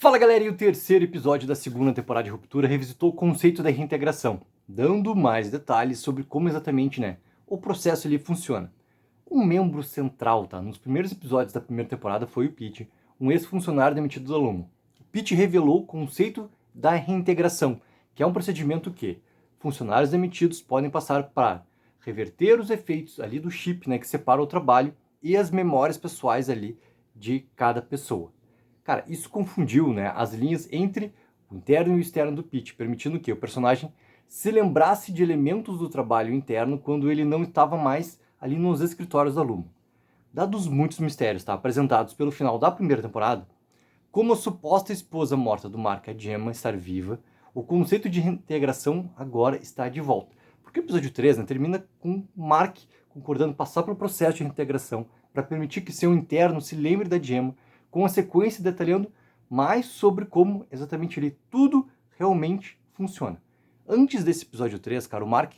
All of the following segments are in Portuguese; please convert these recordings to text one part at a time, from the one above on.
Fala galera, e o terceiro episódio da segunda temporada de Ruptura revisitou o conceito da reintegração, dando mais detalhes sobre como exatamente, o processo ali funciona. Um membro central, nos primeiros episódios da primeira temporada foi o Pete, um ex-funcionário demitido da Lumo. O Pete revelou o conceito da reintegração, que é um procedimento que funcionários demitidos podem passar para reverter os efeitos ali do chip, que separa o trabalho e as memórias pessoais ali de cada pessoa. Cara, isso confundiu, as linhas entre o interno e o externo do Pete, permitindo que o personagem se lembrasse de elementos do trabalho interno quando ele não estava mais ali nos escritórios da Lumo. Dados muitos mistérios, apresentados pelo final da primeira temporada, como a suposta esposa morta do Mark, a Gemma, estar viva, o conceito de reintegração agora está de volta. Porque o episódio 3 termina com Mark concordando passar pelo processo de reintegração para permitir que seu interno se lembre da Gemma, com a sequência detalhando mais sobre como exatamente tudo realmente funciona. Antes desse episódio 3, o Mark,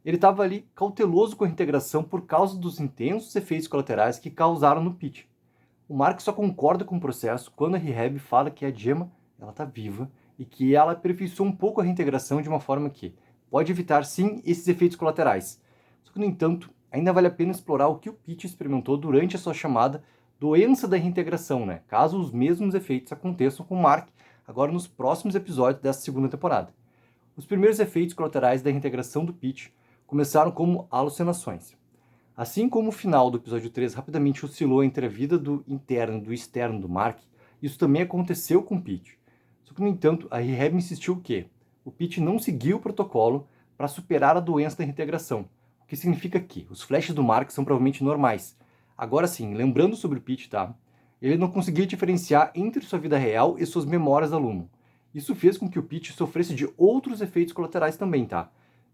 ele estava ali cauteloso com a reintegração por causa dos intensos efeitos colaterais que causaram no Pete. O Mark só concorda com o processo quando a Rehab fala que a Gemma está viva e que ela aperfeiçoou um pouco a reintegração de uma forma que pode evitar sim esses efeitos colaterais. Só que, no entanto, ainda vale a pena explorar o que o Pete experimentou durante a sua chamada doença da reintegração, caso os mesmos efeitos aconteçam com o Mark agora nos próximos episódios dessa segunda temporada. Os primeiros efeitos colaterais da reintegração do Pete começaram como alucinações. Assim como o final do episódio 3 rapidamente oscilou entre a vida do interno e do externo do Mark, isso também aconteceu com o Pete. Só que, no entanto, a Rehab insistiu que o Pete não seguiu o protocolo para superar a doença da reintegração, o que significa que os flashes do Mark são provavelmente normais. Agora sim, lembrando sobre o Pete, ele não conseguia diferenciar entre sua vida real e suas memórias da Lumo. Isso fez com que o Pete sofresse de outros efeitos colaterais também,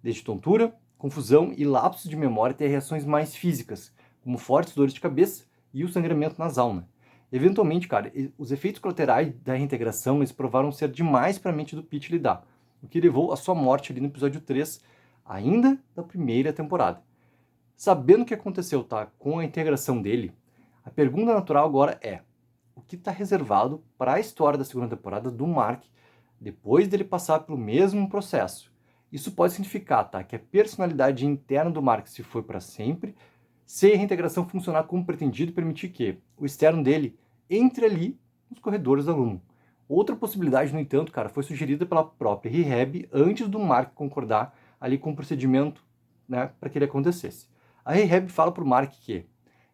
desde tontura, confusão e lapsos de memória até reações mais físicas, como fortes dores de cabeça e o sangramento nasal, Eventualmente, os efeitos colaterais da reintegração eles provaram ser demais para a mente do Pete lidar, o que levou à sua morte ali no episódio 3, ainda da primeira temporada. Sabendo o que aconteceu, com a integração dele, a pergunta natural agora é: o que está reservado para a história da segunda temporada do Mark depois dele passar pelo mesmo processo? Isso pode significar, que a personalidade interna do Mark se foi para sempre, se a reintegração funcionar como pretendido e permitir que o externo dele entre ali nos corredores da Lumo. Outra possibilidade, no entanto, foi sugerida pela própria Rehab antes do Mark concordar ali com o procedimento, para que ele acontecesse. A Rehab fala para o Mark que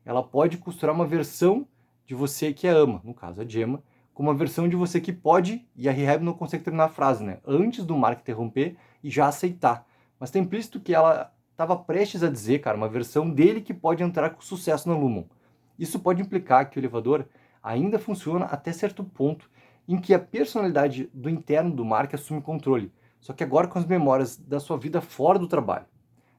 ela pode costurar uma versão de você que a ama, no caso a Gemma, com uma versão de você que pode, e a Rehab não consegue terminar a frase, antes do Mark interromper e já aceitar. Mas tem implícito que ela estava prestes a dizer, uma versão dele que pode entrar com sucesso na Lumon. Isso pode implicar que o elevador ainda funciona até certo ponto em que a personalidade do interno do Mark assume controle, só que agora com as memórias da sua vida fora do trabalho.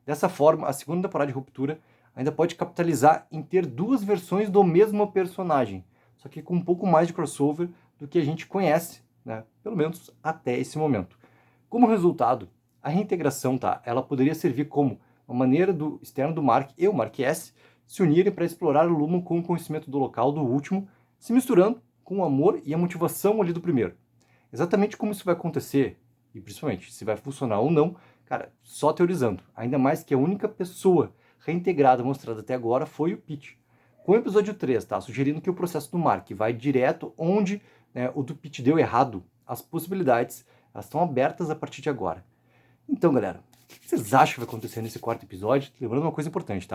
Dessa forma, a segunda temporada de Ruptura ainda pode capitalizar em ter duas versões do mesmo personagem, só que com um pouco mais de crossover do que a gente conhece, pelo menos até esse momento. Como resultado, a reintegração, ela poderia servir como uma maneira do externo do Mark e o Mark S se unirem para explorar o Lumon com o conhecimento do local do último, se misturando com o amor e a motivação ali do primeiro. Exatamente como isso vai acontecer, e principalmente se vai funcionar ou não, só teorizando. Ainda mais que a única pessoa reintegrada mostrada até agora foi o Pete. Com o episódio 3, sugerindo que o processo do Mark vai direto onde o do Pete deu errado, as possibilidades elas estão abertas a partir de agora. Então, galera, o que vocês acham que vai acontecer nesse quarto episódio? Lembrando uma coisa importante,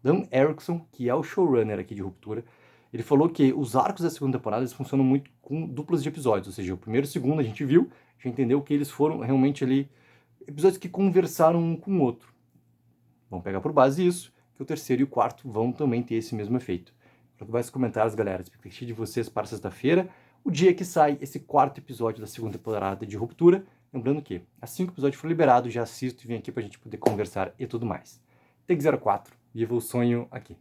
Dan Erickson, que é o showrunner aqui de Ruptura, ele falou que os arcos da segunda temporada eles funcionam muito com duplas de episódios, ou seja, o primeiro e o segundo a gente viu, já entendeu que eles foram realmente ali episódios que conversaram um com o outro. Vamos pegar por base isso, que o terceiro e o quarto vão também ter esse mesmo efeito. Para mais comentários, galera, expectativa de vocês para sexta-feira, o dia que sai esse quarto episódio da segunda temporada de Ruptura. Lembrando que, assim que o episódio for liberado, já assisto e venho aqui pra gente poder conversar e tudo mais. Take 04, viva o sonho aqui.